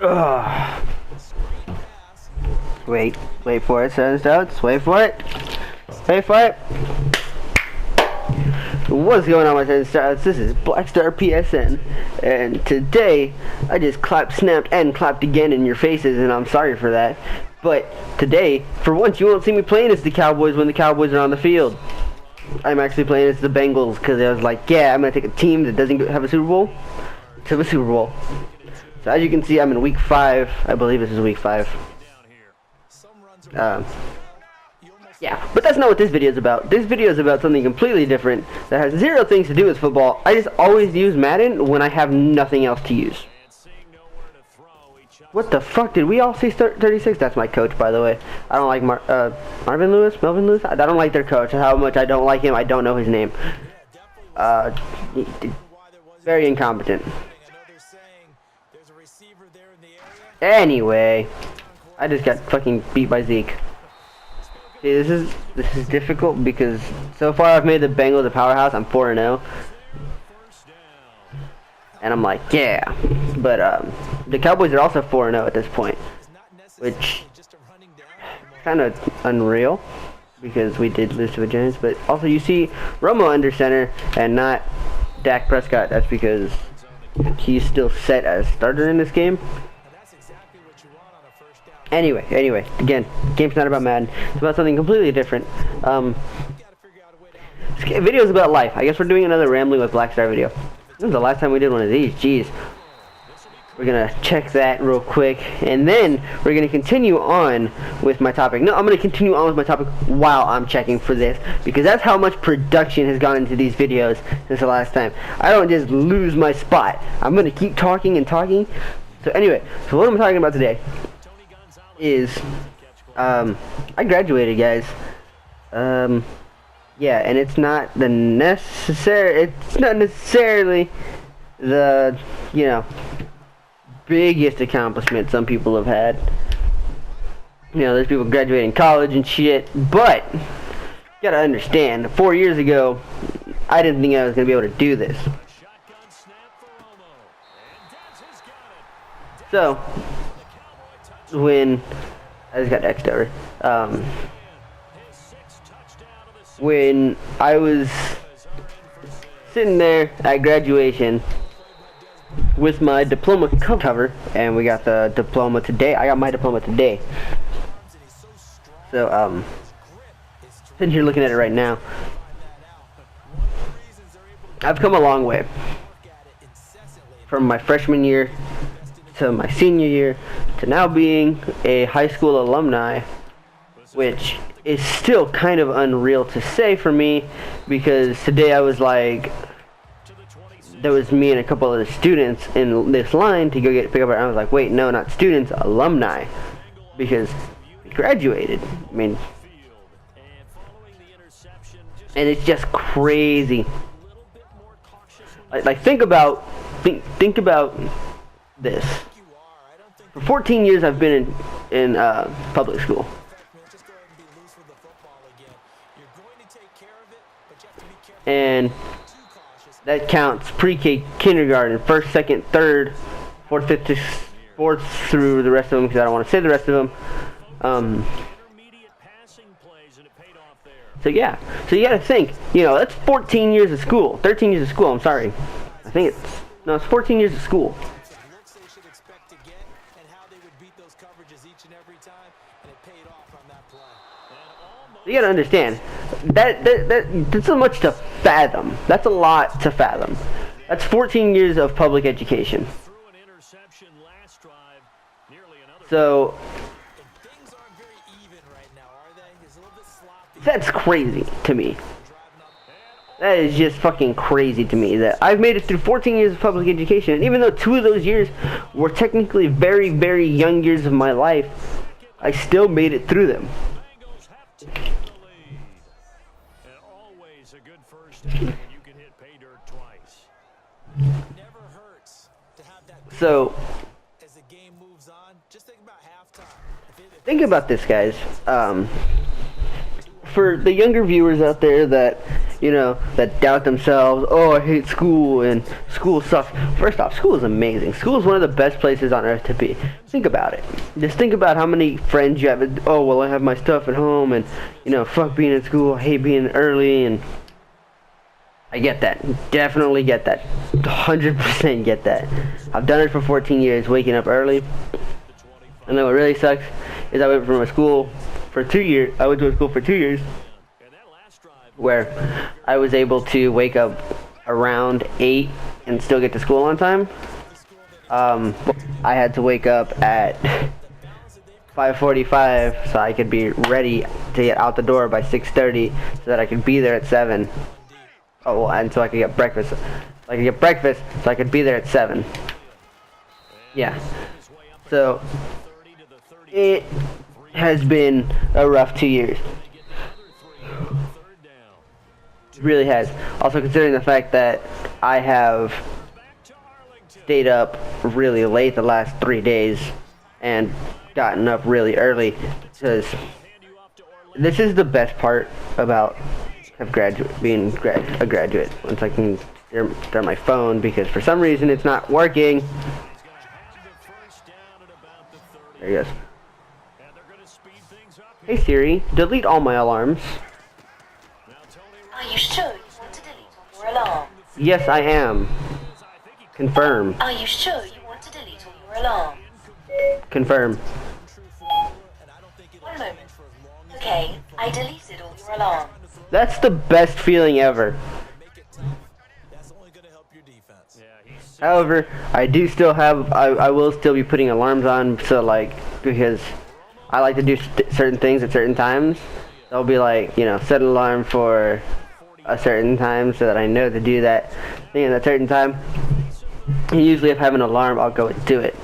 Ugh. Wait for it, Sons Doubts. Wait for it. Wait for it. What's going on, my Sons Doubts? This is BlacKStar PSN, and today I just clapped, snapped, and clapped again in your faces, and I'm sorry for that. But today, for once, you won't see me playing as the Cowboys when the Cowboys are on the field. I'm actually playing as the Bengals because I was like, yeah, I'm gonna take a team that doesn't have a Super Bowl to the Super Bowl. So as you can see, I'm in week 5. I believe this is week 5. Yeah, but that's not what this video is about. This video is about something completely different that has zero things to do with football. I just always use Madden when I have nothing else to use. What the fuck? Did we all see 36? That's my coach, by the way. I don't like Melvin Lewis? I don't like their coach. How much I don't like him, I don't know his name. Very incompetent. Anyway, I just got fucking beat by Zeke. See, this is difficult because so far I've made the Bengals a powerhouse. I'm 4-0. And I'm like, yeah. But the Cowboys are also 4-0 at this point, which is kind of unreal because we did lose to the Giants. But also you see Romo under center and not Dak Prescott. That's because he's still set as starter in this game. Anyway, again, the game's not about Madden. It's about something completely different. This video is about life. I guess we're doing another Rambling with BlacKStar video. This was the last time we did one of these. Jeez. We're gonna check that real quick, and then we're gonna continue on with my topic. No, I'm gonna continue on with my topic while I'm checking for this, because that's how much production has gone into these videos since the last time. I don't just lose my spot. I'm gonna keep talking and talking. So anyway, so what I'm talking about today is I graduated, guys. Yeah, and it's not necessarily the, you know, biggest accomplishment some people have had. You know, there's people graduating college and shit, but you gotta understand, 4 years ago I didn't think I was gonna be able to do this. So when I just got X'd over. When I was sitting there at graduation with my diploma cover, and we got the diploma today. I got my diploma today. So sitting here looking at it right now, I've come a long way from my freshman year to my senior year to now being a high school alumni, which is still kind of unreal to say for me, because today I was like, there was me and a couple of the students in this line to go pick up our, I was like, wait, no, not students, alumni, because we graduated. I mean, and it's just crazy. Like think about this. For 14 years I've been in public school. And that counts pre-K, kindergarten, 1st, 2nd, 3rd, 4th, 5th, 4th through the rest of them, because I don't want to say the rest of them. So yeah, so you gotta think, you know, that's 14 years of school, 13 years of school, I'm sorry. I think it's 14 years of school. You gotta understand, that's so much to fathom. That's a lot to fathom. That's 14 years of public education. So that's crazy to me. That is just fucking crazy to me that I've made it through 14 years of public education, and even though 2 of those years were technically very, very young years of my life, I still made it through them. So think about this, guys. For the younger viewers out there that, you know, that doubt themselves, oh, I hate school and school sucks. First off, school is amazing. School is one of the best places on earth to be. Think about it. Just think about how many friends you have. Oh, well, I have my stuff at home, and, you know, fuck being in school. I hate being early, and I get that. Definitely get that. 100% get that. I've done it for 14 years, waking up early. And then what really sucks is I went from a school for 2 years. I went to a school for 2 years where I was able to wake up around 8 and still get to school on time. I had to wake up at 5:45 so I could be ready to get out the door by 6:30 so that I could be there at 7. Oh, and so I could get breakfast. So I could be there at 7. Yeah. So it has been a rough 2 years. It really has. Also considering the fact that I have stayed up really late the last 3 days and gotten up really early, because this is the best part about being a graduate. Once I can start my phone, because for some reason it's not working. There he goes. Hey Siri, delete all my alarms. Are you sure you want to delete all your alarms? Yes, I am. Confirm. Are you sure you want to delete all your alarms? Confirm. 1 moment. Okay, I deleted all your alarms. That's the best feeling ever. However, I do still have, I will still be putting alarms on, so like, because I like to do certain things at certain times. I'll be like, you know, set an alarm for a certain time so that I know to do that thing at a certain time. And usually if I have an alarm, I'll go and do it.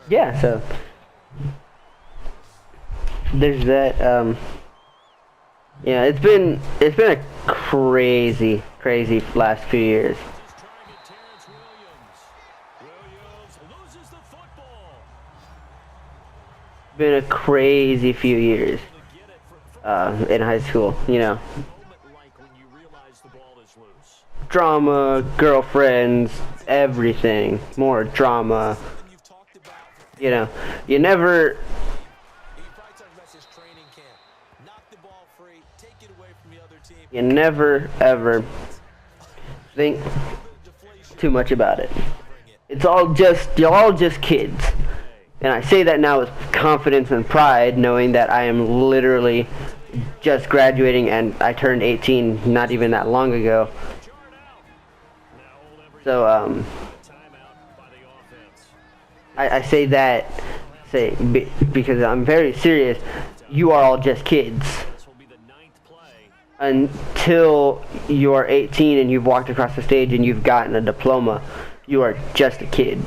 Yeah, so there's that. Yeah, it's been a crazy last few years. Been a crazy few years in high school, you know. Drama, girlfriends, everything, more drama. You know, you never ever think too much about it. It's all just, you're all just kids. And I say that now with confidence and pride, knowing that I am literally just graduating and I turned 18 not even that long ago. So, I say that, because I'm very serious. You are all just kids. Until you are 18 and you've walked across the stage and you've gotten a diploma, you are just a kid.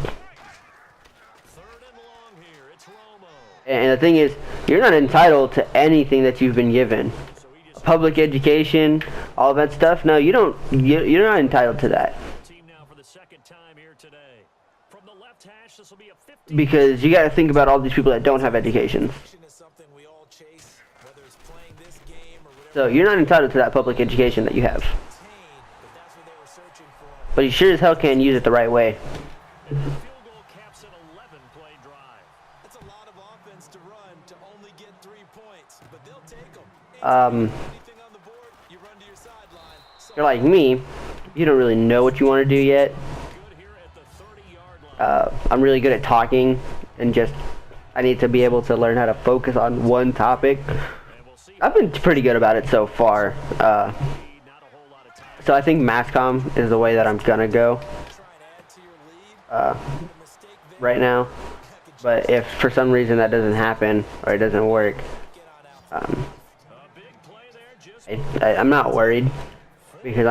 And the thing is, you're not entitled to anything that you've been given. Public education, all that stuff. No, you don't. You're not entitled to that. Because you got to think about all these people that don't have education. So you're not entitled to that public education that you have. But you sure as hell can use it the right way. You're like me, you don't really know what you want to do yet. I'm really good at talking, and just I need to be able to learn how to focus on one topic. I've been pretty good about it so far. So I think mass comm is the way that I'm gonna go right now. But if for some reason that doesn't happen or it doesn't work, I'm not worried, because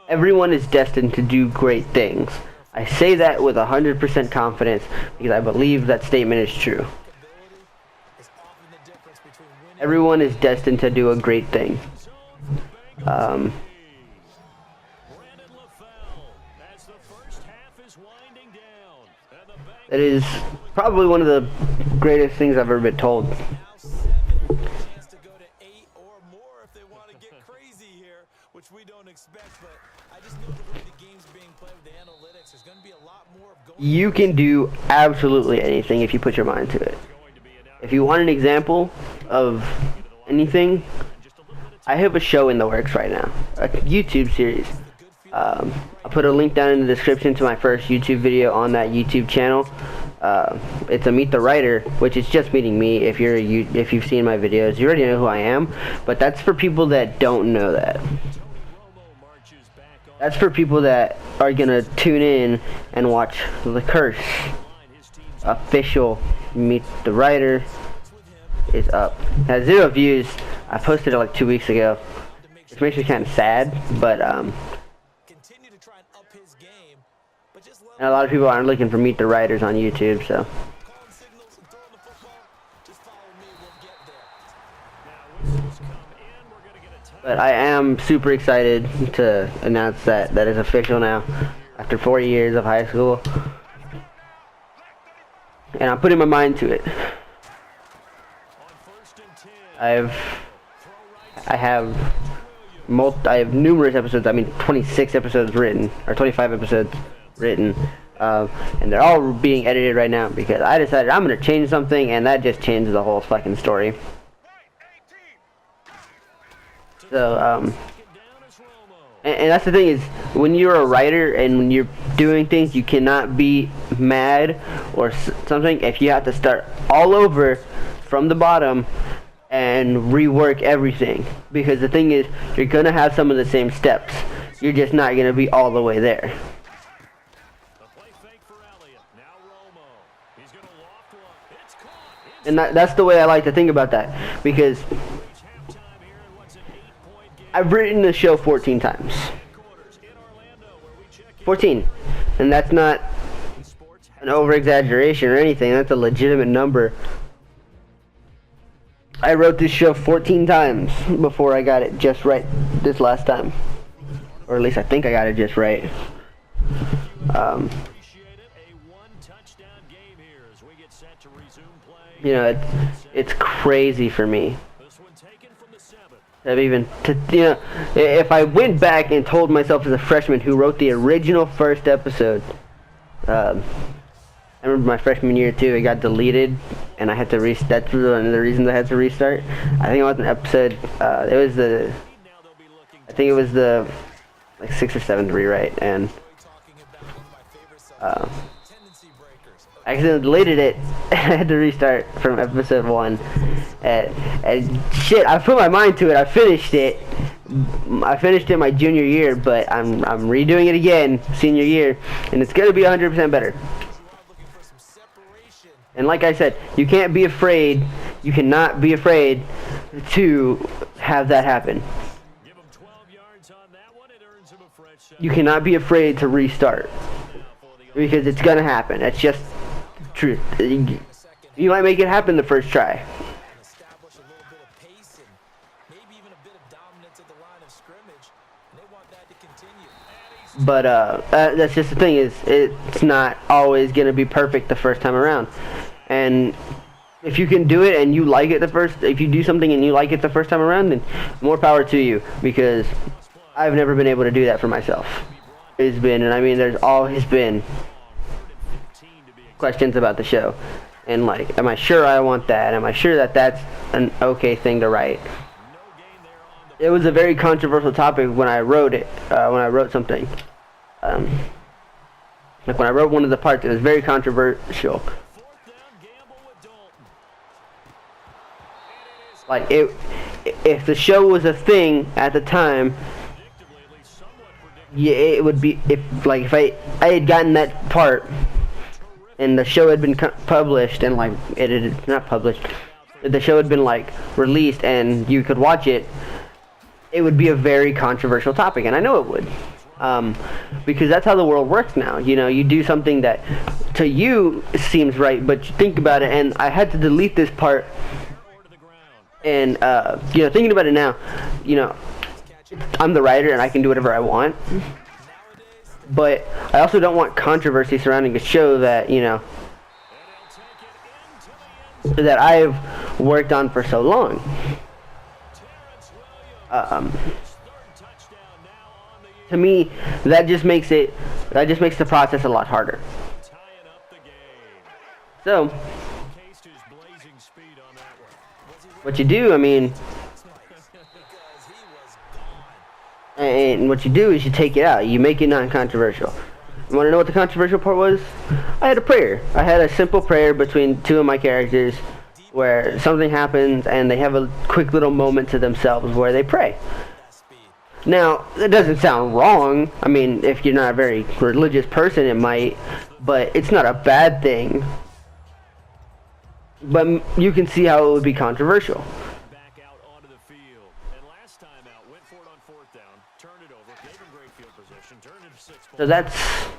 everyone is destined to do great things. I say that with 100% confidence because I believe that statement is true. Everyone is destined to do a great thing. It is probably one of the greatest things I've ever been told. might get crazy here, which we don't expect, but I just know the way the game's being played with the analytics, there's going to be a lot more of going. You can do absolutely anything if you put your mind to it. If you want an example of anything, I have a show in the works right now, a YouTube series. I'll put a link down in the description to my first YouTube video on that YouTube channel. It's a Meet the Writer, which is just meeting me. If you've seen my videos, you already know who I am. But that's for people that don't know that. That's for people that are gonna tune in and watch the Curse official Meet the Writer is up. It has 0 views. I posted it like 2 weeks ago. It makes me kind of sad, but and a lot of people aren't looking for Meet the Writers on YouTube, so. But I am super excited to announce that that is official now, after 4 years of high school. And I'm putting my mind to it. I have numerous episodes. I mean, 26 episodes written, or 25 episodes written, and they're all being edited right now because I decided I'm gonna change something, and that just changed the whole fucking story. So, and that's the thing is, when you're a writer and when you're doing things, you cannot be mad or something if you have to start all over from the bottom and rework everything, because the thing is, you're gonna have some of the same steps, you're just not gonna be all the way there. And that's the way I like to think about that, because I've written the show 14 times. 14. And that's not an over-exaggeration or anything. That's a legitimate number. I wrote this show 14 times before I got it just right this last time. Or at least I think I got it just right. You know, it's crazy for me. If I went back and told myself as a freshman who wrote the original first episode, I remember my freshman year too, it got deleted, and I had to restart. That's one of the reasons I had to restart. I think it was an episode, I think it was the, like, 6th or 7th rewrite, and, I accidentally deleted it, and I had to restart from episode 1, and shit, I put my mind to it, I finished it my junior year, but I'm redoing it again, senior year, and it's gonna be 100% better. And like I said, you cannot be afraid to have that happen. You cannot be afraid to restart, because it's gonna happen. That's just truth. You might make it happen the first try. But that's just the thing, is it's not always gonna be perfect the first time around. And if you can do it and you like it if you do something and you like it the first time around, then more power to you, because I've never been able to do that for myself. There's always been questions about the show, and like, am I sure I want that? Am I sure that that's an okay thing to write? It was a very controversial topic when I wrote it, when I wrote something. Like when I wrote one of the parts, it was very controversial. Like, if the show was a thing at the time, yeah, it would be, if I had gotten that part, and the show had been published, and like, not published, the show had been like released and you could watch it, it would be a very controversial topic, and I know it would. Because that's how the world works now. You know, you do something that to you seems right, but you think about it, and I had to delete this part. And thinking about it now, I'm the writer and I can do whatever I want. But I also don't want controversy surrounding a show that, that I've worked on for so long. To me, that just makes the process a lot harder. So, what you do, I mean, and what you do is you take it out. You make it non-controversial. You want to know what the controversial part was? I had a prayer. I had a simple prayer between two of my characters where something happens and they have a quick little moment to themselves where they pray. Now, that doesn't sound wrong. I mean, if you're not a very religious person, it might, but it's not a bad thing. But you can see how it would be controversial. Back out onto the field. And last time out, went for it on fourth down, turned it over, gave him great field position, turned it to 6 points. So that's,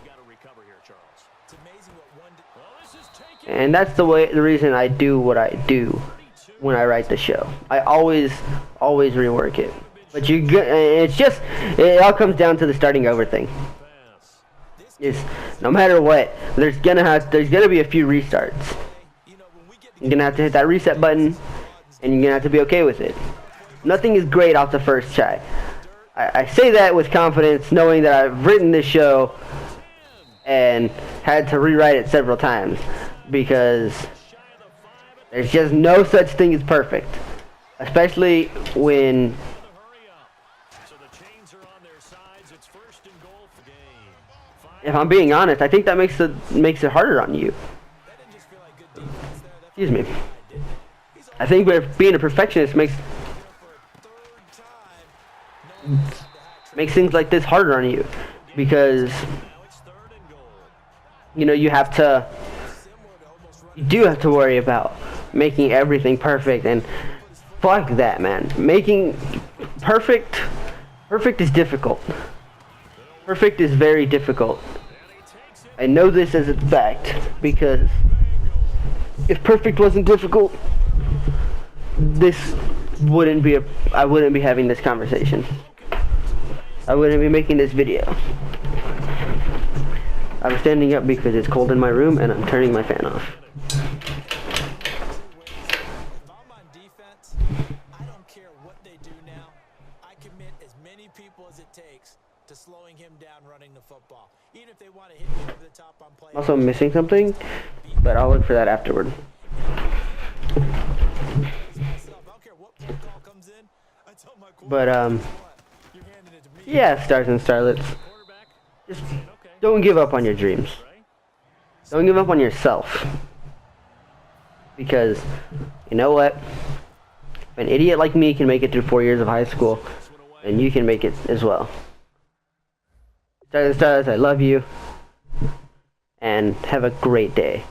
Got to recover here, Charles. It's amazing what one. Well, this is taken. and that's the reason I do what I do when I write the show. I always rework it. But it all comes down to the starting over thing. Is no matter what, there's gonna be a few restarts. You're gonna have to hit that reset button, and you're gonna have to be okay with it. Nothing is great off the first try. I say that with confidence, knowing that I've written this show and had to rewrite it several times, because there's just no such thing as perfect, especially when. If I'm being honest, I think that makes it harder on you. Excuse me. I think being a perfectionist makes things like this harder on you, because you do have to worry about making everything perfect, and fuck that, man. Making perfect is difficult. Perfect is very difficult. I know this as a fact, because if perfect wasn't difficult, I wouldn't be having this conversation. I wouldn't be making this video. I'm standing up because it's cold in my room and I'm turning my fan off. If I'm on defense, I don't care what they do now. I commit as many people as it takes to slowing him down running the football. Even if they want to hit me over the top on play. I'm also missing something, but I'll look for that afterward. But yeah, stars and starlets, just don't give up on your dreams. Don't give up on yourself, because you know what? An idiot like me can make it through 4 years of high school, and you can make it as well. Stars and stars, I love you, and have a great day.